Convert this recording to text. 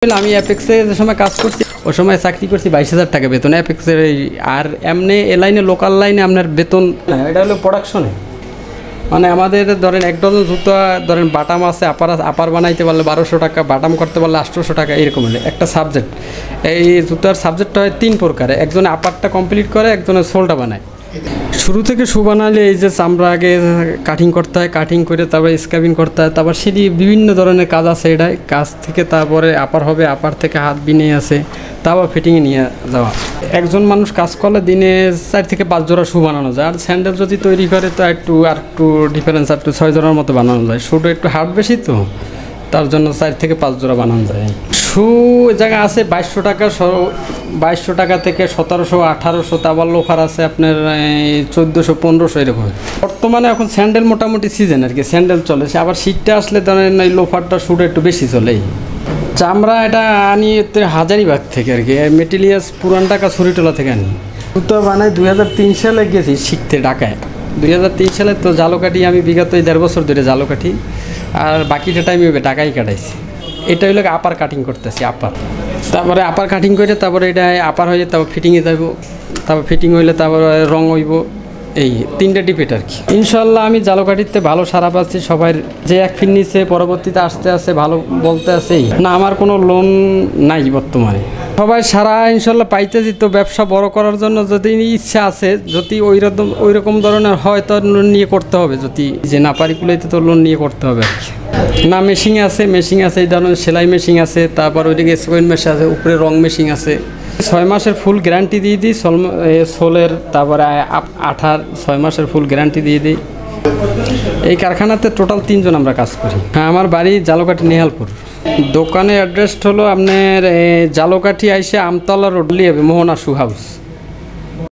আমি অ্যাপেক্সে যে সময় কাজ করছি ওই সময় চাকরি করছি 22,000 টাকা বেতন অ্যাপেক্সের। আর এমনি এ লাইনে লোকাল লাইনে আপনার বেতন এটা হলো প্রোডাকশনে, মানে আমাদের ধরেন এক ডজন জুতো ধরেন বাটাম আছে, আপার বানাইতে পারলে 1200 টাকা, বাটাম করতে পারলে 800 টাকা, এরকম হলে একটা সাবজেক্ট। এই জুতার সাবজেক্টটা হয় 3 প্রকারে, একজনে আপারটা কমপ্লিট করে, একজনে সোলটা বানায়। শুরু থেকে শু বানালে এই যে চামড়া আগে কাটিং করতে হয়, কাটিং করে তারপরে স্ক্যাবিং করতে হয়, তারপর সিঁড়ি বিভিন্ন ধরনের কাজ আছে। এটাই কাজ থেকে তারপরে আপার হবে, আপার থেকে হাত বিনে আছে, তারপর ফিটিংয়ে নিয়ে যাওয়া। একজন মানুষ কাজ করলে দিনে 4 থেকে 5 জোড়া শু বানানো যায়। আর স্যান্ডেল যদি তৈরি করে তো একটু ডিফারেন্স, আর একটু 6 জোড়ার মতো বানানো যায়। শুটা একটু হার্ড বেশি তো, তার জন্য 4 থেকে 5 জোড়া বানানো যায়। শু জায়গা আছে 2200 টাকা, 2200 টাকা থেকে 1700, 1800, তারপর লোফার আছে আপনার 1400, 1500 এরকম। বর্তমানে এখন স্যান্ডেল মোটামুটি সিজন আর কি, স্যান্ডেল চলে। আবার শীতটা আসলে ধরেন এই লোফারটা শুটা একটু বেশি চলে। চামড়া এটা আনি হাজারিবাগ থেকে আর কি, মেটেরিয়ালস পুরান টাকা ছুরিটোলা থেকে আনি। জুতো বানাই 2003 সালে গেছি শিখতে ঢাকায়। 2003 সালে তো জালোকাঠি আমি বিগত 1.5 বছর ধরে জালোকাঠি, আর বাকিটা টাইম ঢাকায় কাটাইছি। এটা হলো আপার কাটিং করতেছি, আপার। তারপরে আপার কাটিং করে তারপরে এটা আপার হয়ে তারপর ফিটিংয়ে যাব, তারপর ফিটিং হইলে তারপর রং হইব। এই 3টা ডিপেট আর কি। ইনশাল্লাহ আমি জালোকাঠিতে ভালো সারা পাচ্ছি। সবাই যে এক ফিট নিচ্ছে পরবর্তীতে আসতে আসতে ভালো বলতে আছে। না আমার কোনো লোন নাই বর্তমানে, সবাই সারা ইনশাল্লাহ পাইতেছি। তো ব্যবসা বড় করার জন্য যদি ইচ্ছা আছে, যদি ওই রকম ধরনের হয় তো লোন নিয়ে করতে হবে। যদি যে না পারি কুলাইতে তো লোন নিয়ে করতে হবে আর কি। না মেশিন আছে এই ধরনের সেলাই মেশিন আছে, তারপর ওইদিকে স্কোয়েন মেশিন আছে, উপরে রং মেশিন আছে। 6 মাসের ফুল গ্যারান্টি দিয়ে দিই সোলের, তারপরে আঠার 6 মাসের ফুল গ্যারান্টি দিয়ে দিই। এই কারখানাতে টোটাল 3 জন আমরা কাজ করি। হ্যাঁ, আমার বাড়ি জালোকাঠি নেহালপুর। দোকানের অ্যাড্রেস হলো আপনার জালোকাঠি আইসে আমতলা রোড লিয়ে মোহনা শু হাউস।